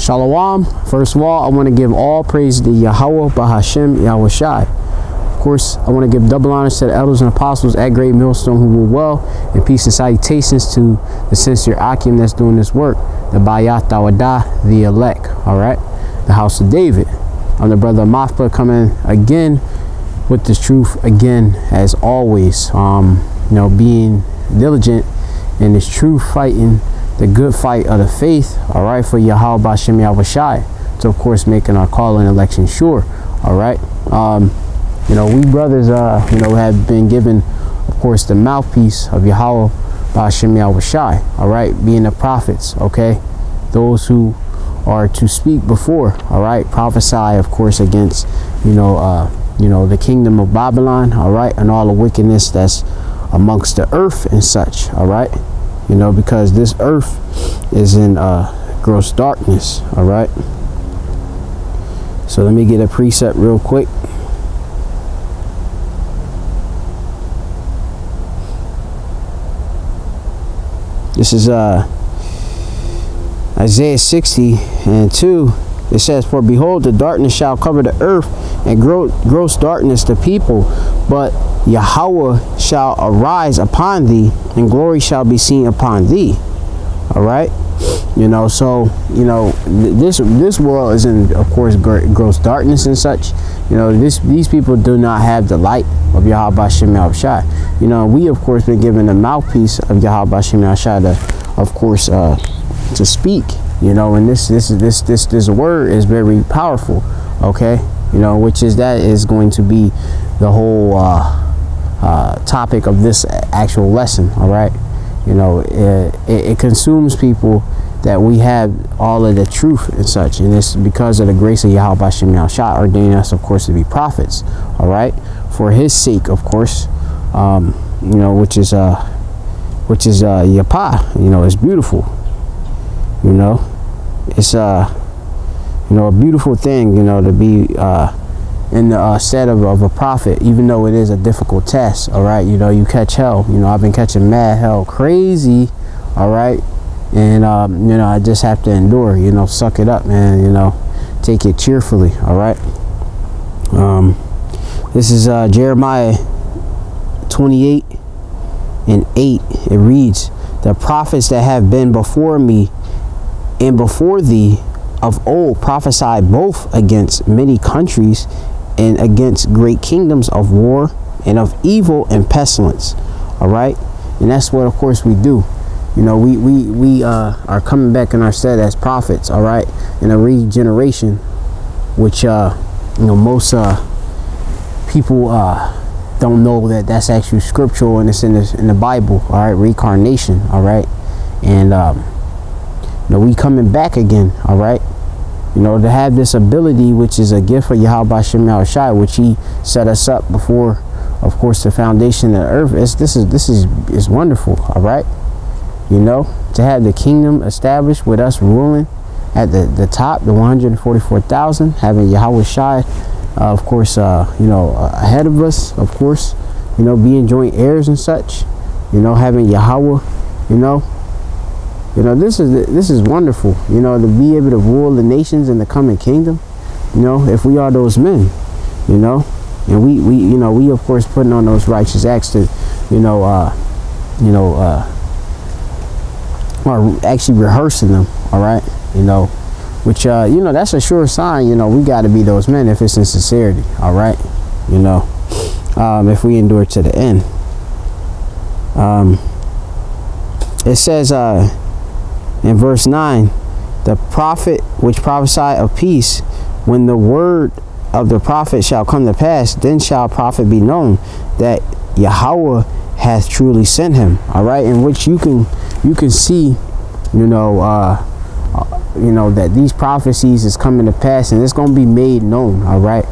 Shalom. First of all, I want to give all praise to Yahweh Bahashem Yahushai. Of course, I want to give double honors to the elders and apostles at Great Millstone who rule well, and peace and salutations to the sincere Akim that's doing this work, the Bayat Dawadah, the elect, all right, the house of David. I'm the brother Mafpa coming again with this truth again, as always, being diligent in this truth, fighting the good fight of the faith, all right, for Yahweh Bashem Yahushai, to of course making our call and election sure, all right. We brothers, have been given, of course, the mouthpiece of Yahweh Bashem Yahushai, all right, being the prophets, okay, those who are to speak before, all right, prophesy, of course, against, the kingdom of Babylon, all right, and all the wickedness that's amongst the earth and such, all right. Because this earth is in gross darkness, all right. So let me get a precept real quick. This is Isaiah 60:2. It says, "For behold, the darkness shall cover the earth, and gross darkness the people, but Yahweh shall arise upon thee, and glory shall be seen upon thee." All right. This world is in, of course, gross darkness and such. These people do not have the light of Yahweh Bashem Yahushai. We, of course, been given the mouthpiece of Yahweh Bashem Yahushai to, of course, to speak. And this word is very powerful. Okay. Which is going to be the whole topic of this actual lesson. All right. It consumes people that we have all of the truth and such, and it's because of the grace of Yahweh Bashem Yahushai ordaining us, of course, to be prophets, all right, for his sake, of course, which is Yapa. It's beautiful. It's a beautiful thing, to be in the stead of a prophet, even though it is a difficult test, all right. You catch hell. I've been catching mad hell crazy, all right, and I just have to endure, suck it up, man, take it cheerfully, all right. This is Jeremiah 28:8. It reads, "The prophets that have been before me and before thee of old prophesied both against many countries and against great kingdoms of war and of evil and pestilence." All right. And that's what, of course, we do. We are coming back in our stead as prophets, all right, in a regeneration, which most people don't know that that's actually scriptural, and it's in the Bible, all right, reincarnation, all right. And we coming back again, all right, to have this ability, which is a gift of Yahweh Bashem Yahushai, which he set us up before, of course, the foundation of the earth. This is wonderful, all right. To have the kingdom established with us ruling at the top, the 144,000, having Yahweh Shai, of course, ahead of us, of course, being joint heirs and such, having Yahweh, this is wonderful, to be able to rule the nations in the coming kingdom, if we are those men, and we of course putting on those righteous acts to, or actually rehearsing them, all right, which that's a sure sign, we got to be those men if it's in sincerity, all right, if we endure to the end. It says in verse 9, "The prophet which prophesied of peace, when the word of the prophet shall come to pass, then shall prophet be known that Yahweh hath truly sent him." All right, in which you can see, that these prophecies is coming to pass, and it's going to be made known, all right,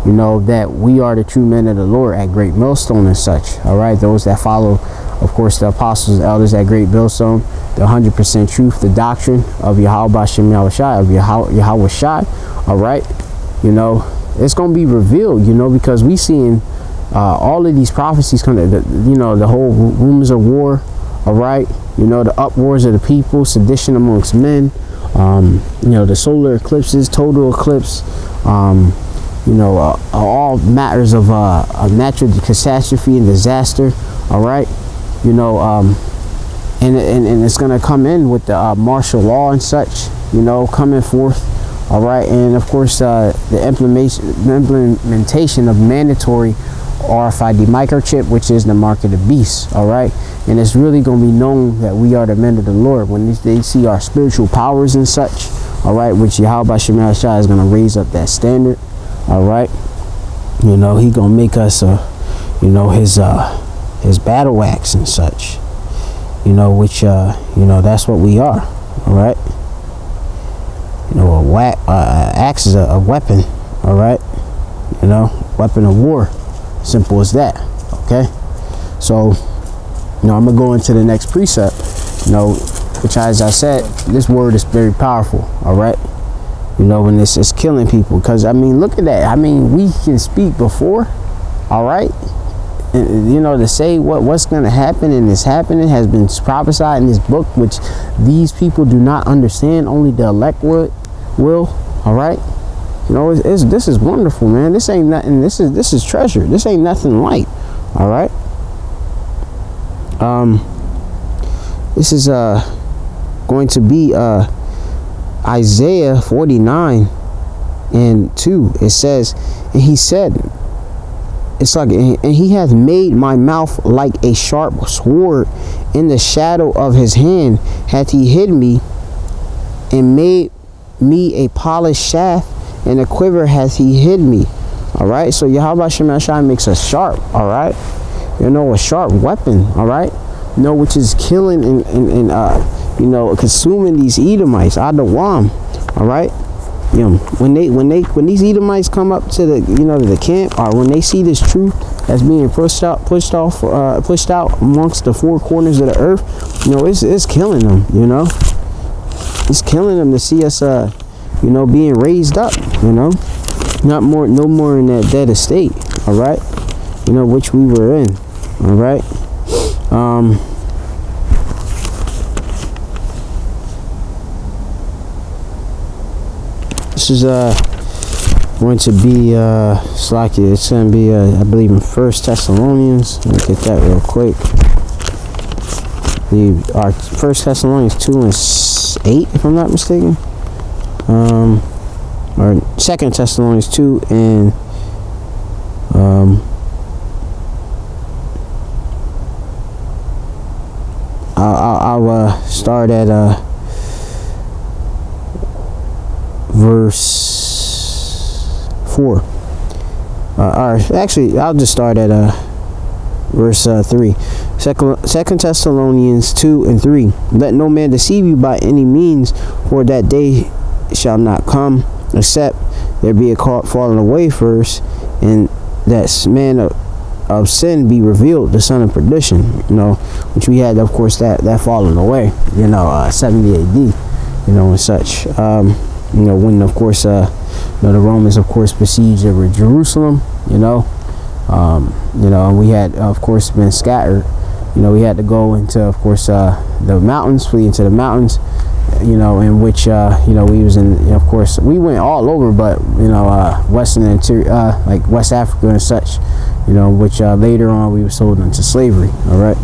that we are the true men of the Lord at Great Millstone and such, all right. Those that follow, of course, the apostles and elders at Great Millstone, the 100% truth, the doctrine of Yahweh Bashem Yahushai, of Yahweh Shai, all right. It's going to be revealed, because we seeing all of these prophecies come, the whole rumors of war, all right, the uproars of the people, sedition amongst men, You know, the solar eclipses, total eclipse, you know, all matters of natural catastrophe and disaster. All right, you know, and it's gonna come in with the martial law and such, you know, coming forth. All right, and of course the implementation of mandatory RFID microchip, which is the mark of the beast. All right, and it's really going to be known that we are the men of the Lord when they see our spiritual powers and such. All right, which Yahweh Shemel Shai is going to raise up that standard. All right, you know, he going to make us you know, his battle axe and such, you know, which you know, that's what we are. All right, you know, axe is a weapon. All right, you know, weapon of war. Simple as that. Okay, so you know, I'm gonna go into the next precept, you know, which, as I said, this word is very powerful. All right, you know, when this is killing people, because I mean, look at that. I mean, we can speak before. All right, and you know, to say what's gonna happen and is happening has been prophesied in this book, which these people do not understand. Only the elect will. All right. You know, this is wonderful, man. This ain't nothing. This is treasure. This ain't nothing light. All right. This is going to be Isaiah 49:2. It says, and he said, it's like, and he hath made my mouth like a sharp sword. In the shadow of his hand hath he hid me, and made me a polished shaft. In a quiver hath he hid me. All right, so Yahweh Shemel Shai makes us sharp. All right, you know, a sharp weapon. All right, you know, which is killing and you know, consuming these Edomites, Adawam. All right, you know, when these Edomites come up to the, you know, to the camp, or when they see this truth that's being pushed out amongst the four corners of the earth, you know, it's killing them. You know, it's killing them to see us you know, being raised up, you know, no more in that dead estate. All right, you know, which we were in. All right, this is going to be it's going to be I believe in 1 Thessalonians. Let me get that real quick. Our 1 Thessalonians 2:8, if I'm not mistaken. Or 2 Thessalonians 2 and I'll start at verse 4. Or actually, I'll just start at verse 3. 2 Thessalonians 2:3. Let no man deceive you by any means, for that day shall not come, except there be a falling away first, and that man of sin be revealed, the son of perdition. You know, which we had, of course, that falling away, you know, 70 AD, you know, and such. You know, when, of course, you know, the Romans, of course, besieged Jerusalem, you know, and we had, of course, been scattered. You know, we had to go into, of course, the mountains, flee into the mountains, you know, in which, you know, we was in, you know, of course, we went all over, but, you know, Western interior, like West Africa and such, you know, which later on we were sold into slavery. All right.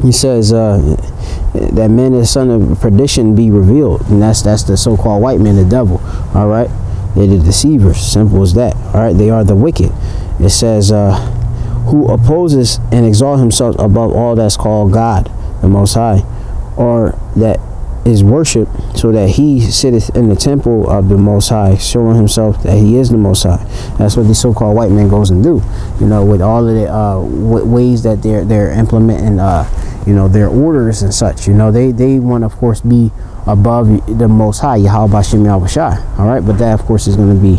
He says that man, the son of perdition, be revealed, and that's the so-called white man, the devil. All right, they're the deceivers. Simple as that. All right, they are the wicked. It says, who opposes and exalts himself above all that's called God, the Most High, or that is worship, so that he sitteth in the temple of the Most High, showing himself that he is the Most High. That's what the so-called white man goes and do, you know, with all of the ways that they're implementing, you know, their orders and such. You know, they want to, of course, be above the Most High, Yahweh Bashem Yahweh Shai. All right, but that, of course, is going to be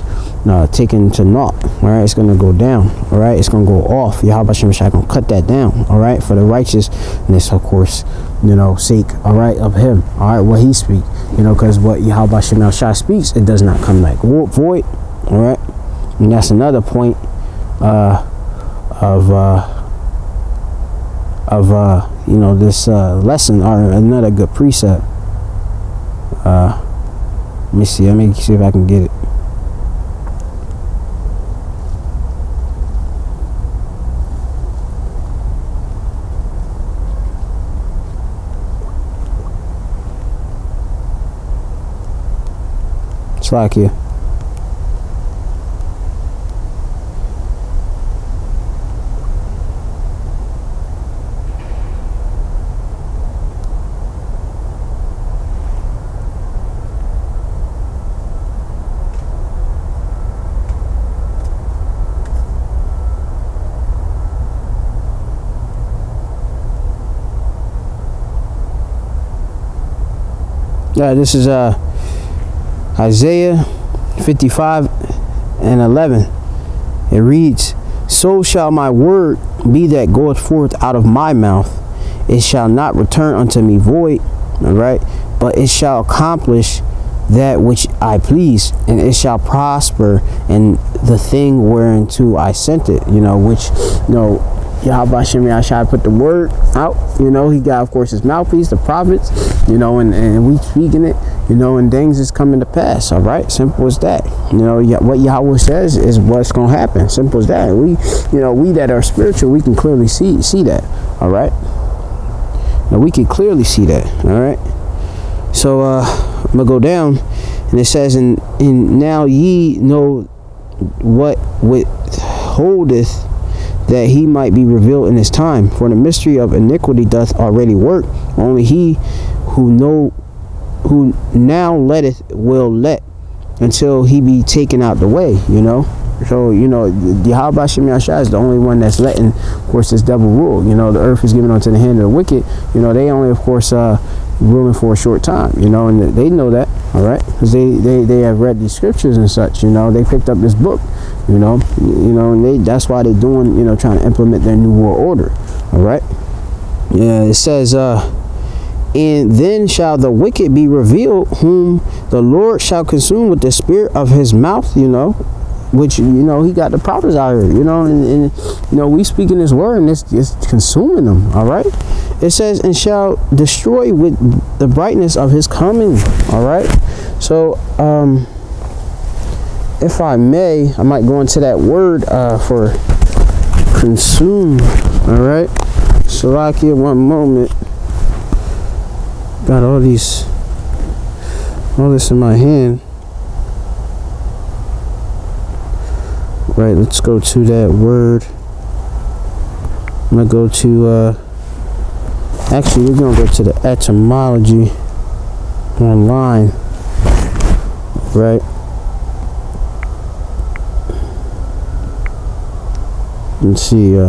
taken to naught. All right, it's going to go down. All right, it's going to go off. Yahweh Bashem Shai going to cut that down. All right, for the righteousness, of course, you know, sake, all right, of him. All right, what he speak, you know, because what Yahweh Bashem Shai speaks, it does not come like void. All right, and that's another point of you know, this lesson, or another good precept. Let me see. Let me see if I can get it. Slovakia. Yeah, this is Isaiah 55:11. It reads, "So shall my word be that goeth forth out of my mouth. It shall not return unto me void," all right, "but it shall accomplish that which I please, and it shall prosper in the thing whereunto I sent it." You know, which, you know, Yahweh Shem Yahshai put the word out. You know, he got, of course, his mouthpiece, the prophets, you know, and we speaking it, you know, and things is coming to pass. All right, simple as that. You know, what Yahweh says is what's gonna happen. Simple as that. We, you know, we that are spiritual, we can clearly see that. All right, now we can clearly see that. All right, so I'm gonna go down, and it says, and now ye know what withholdeth, that he might be revealed in his time. For the mystery of iniquity doth already work. Only he who now letteth will let, until he be taken out the way. You know, so you know, the Yahweh Shem Yahshai is the only one that's letting, of course, this double rule. You know, the earth is given unto the hand of the wicked. You know, they only, of course, ruling for a short time. You know, and they know that. All right, because they have read these scriptures and such. You know, they picked up this book. You know, and that's why they're doing, you know, trying to implement their new world order. All right. Yeah, it says, and then shall the wicked be revealed, whom the Lord shall consume with the spirit of his mouth. You know, which, you know, he got the prophets out here. You know, and you know, we speaking his word, and it's consuming them. All right. It says, and shall destroy with the brightness of his coming. All right. So, if I may, I might go into that word for consume. All right, Salakia, one moment. Got all this in my hand. Right, let's go to that word. I'm gonna go to actually, we're gonna go to the etymology online. Right. Let's see,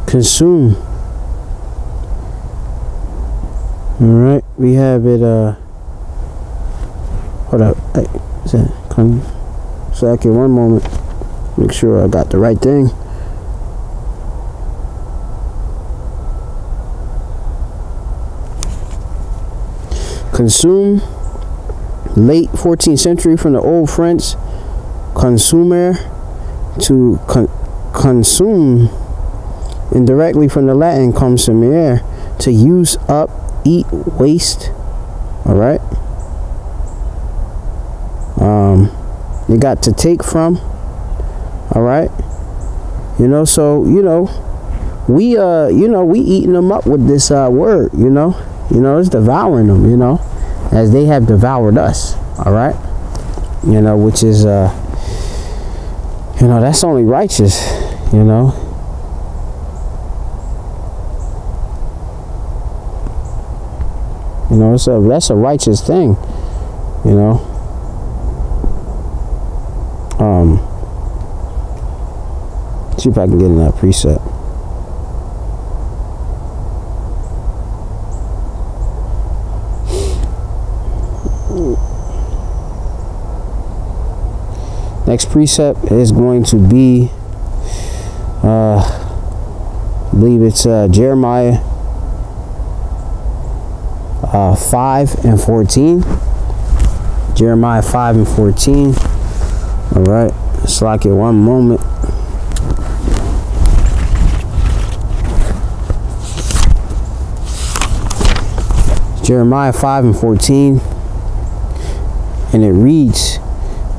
consume. All right, we have it, hold up. Hey, come. Second, one moment. Make sure I got the right thing. Consume. Late 14th century, from the old French consumer to consume, and directly from the Latin consumere, to use up, eat, waste. All right. You got to take from. All right. You know, so, you know, we eating them up with this word. You know, it's devouring them. You know, as they have devoured us. All right. You know, which is you know, that's only righteous. You know. You know, that's a righteous thing. You know. See if I can get in that preset. Next precept is going to be I believe it's Jeremiah 5 and 14. Jeremiah 5 and 14. All right, let's lock it one moment. Jeremiah 5 and 14. And it reads,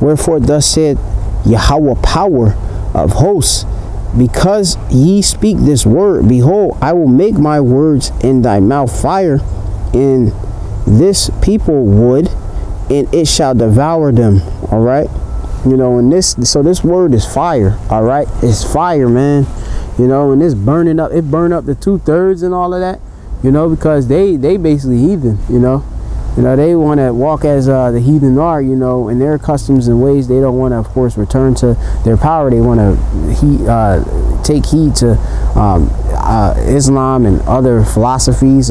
wherefore thus said Yahweh power of hosts, because ye speak this word, behold, I will make my words in thy mouth fire, and this people wood, and it shall devour them. All right, you know, and this word is fire. All right, it's fire, man. You know, and it's burning up. It burned up the 2/3 and all of that. You know, because they basically heathen. You know, they want to walk as the heathen are, you know, in their customs and ways. They don't want to, of course, return to their power. They want to take heed to Islam and other philosophies,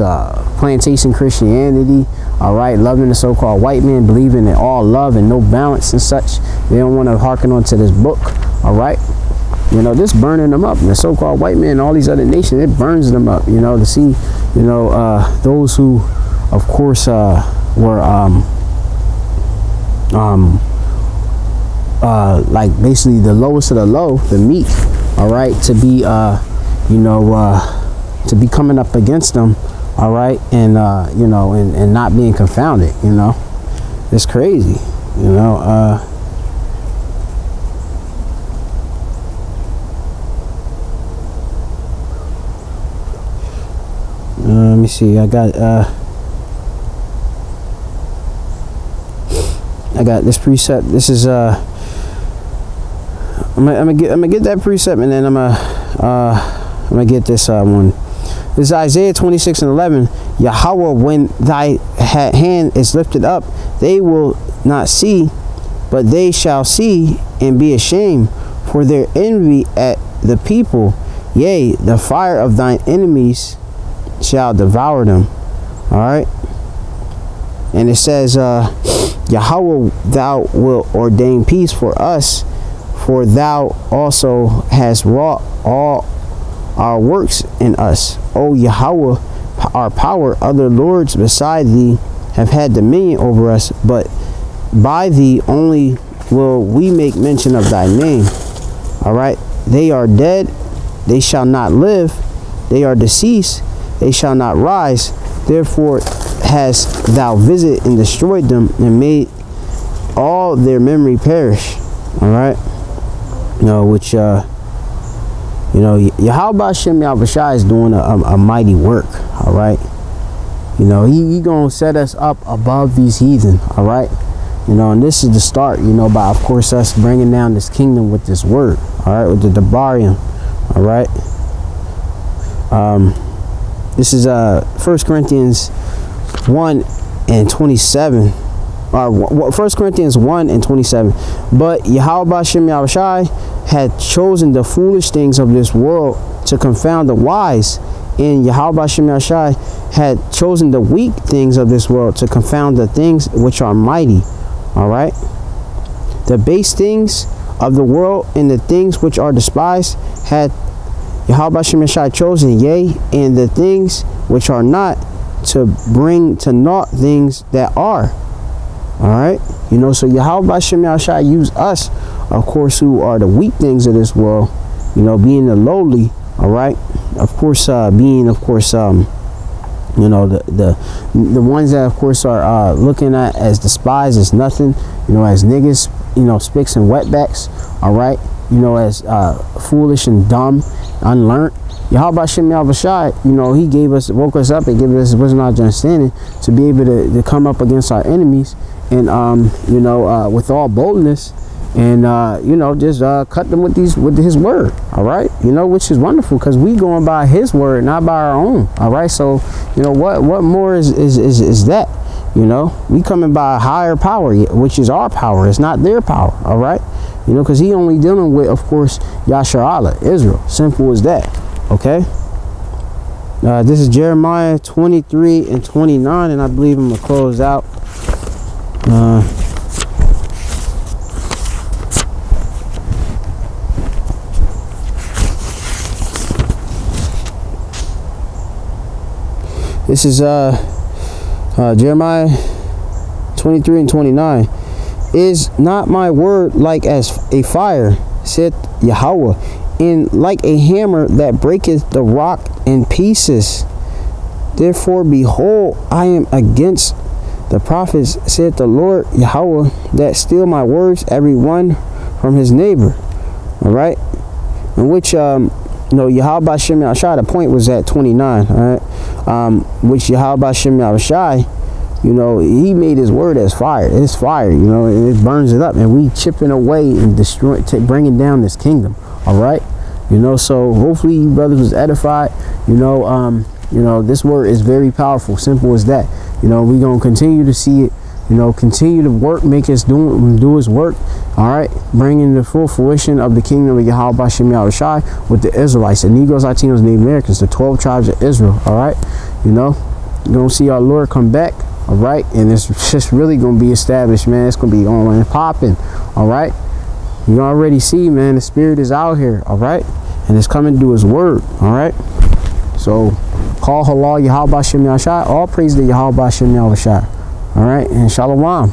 plantation Christianity, all right, loving the so-called white man, believing in all love and no balance and such. They don't want to hearken onto this book, all right. You know, this burning them up. And the so-called white man and all these other nations, it burns them up, you know, to see, you know, those who, of course, were like basically the lowest of the low, the meek, all right, to be you know, to be coming up against them, all right, and you know, and not being confounded. You know, it's crazy. You know, let me see. I got this precept. This is I'm gonna get that precept, and then I'm gonna get this one. This is Isaiah 26 and 11. Yahweh, when thy hand is lifted up, they will not see, but they shall see and be ashamed for their envy at the people. Yea, the fire of thine enemies shall devour them. All right. And it says, Yahweh, thou wilt ordain peace for us, for thou also hast wrought all our works in us. O Yahweh, our power, other lords beside thee have had dominion over us, but by thee only will we make mention of thy name. All right. They are dead, they shall not live. They are deceased, they shall not rise. Therefore hast thou visited and destroyed them, and made all their memory perish. All right. You know, which you know, Yahweh Hashem Yahushua is doing a mighty work. All right. You know, he gonna set us up above these heathen. All right. You know, and this is the start, you know, by, of course, us bringing down this kingdom with this word. All right, with the Debarium. All right. This is 1 Corinthians 1 and 27. 1 Corinthians 1 and 27. But Yahweh Hashem Yahushua had chosen the foolish things of this world to confound the wise, and Yahweh Hashem Yahushua had chosen the weak things of this world to confound the things which are mighty. All right. The base things of the world and the things which are despised had Yahweh Hashem Yahushua chosen, yea, and the things which are not, to bring to naught things that are. All right. You know, so Yahweh Hashem Yahushua used us, of course, who are the weak things of this world, you know, being the lowly. All right. Of course, being, of course, you know, the ones that, of course, are looking at as despised, as nothing, you know, as niggas, you know, spicks and wetbacks. All right. You know, as foolish and dumb, unlearned. Yahweh Hashem Yahushua, you know, he woke us up and gave us wisdom, knowledge, understanding to be able to come up against our enemies, and you know, with all boldness, and you know, just cut them with his word. All right. You know, which is wonderful, because we going by his word, not by our own. All right. So, you know, what more is that? You know, we coming by a higher power, which is our power. It's not their power. All right. You know, because he only dealing with, of course, Yashar Allah, Israel. Simple as that. Okay. This is Jeremiah 23 and 29, and I believe I'm gonna close out. This is Jeremiah 23 and 29. Is not my word like as a fire, saith Yahweh, and like a hammer that breaketh the rock in pieces? Therefore, behold, I am against the prophets, saith the Lord Yahweh, that steal my words, every one from his neighbor. All right, in which Yahweh Bashem Yahushai, the point was at 29. All right, which Yahweh Bashem Yahushai, he made his word as fire. It's fire, and it burns it up, and we chipping away and destroying, bringing down this kingdom. All right, so hopefully you brothers was edified. This word is very powerful. Simple as that. We're gonna continue to see it. Continue to work, make us do his work. All right, bringing the full fruition of the kingdom of Yahweh Bashem Yahushai with the Israelites, the Negroes, Latinos, Native Americans, the 12 tribes of Israel. All right, you're gonna see our Lord come back. All right, and it's just really gonna be established, man. It's gonna be on and popping. All right, you already see, man, the spirit is out here. All right, and it's coming to do his word. All right, so call halal Yahweh Bashem Yahushai. All praise to Yahweh Bashem Yahushai. All right, and shalom.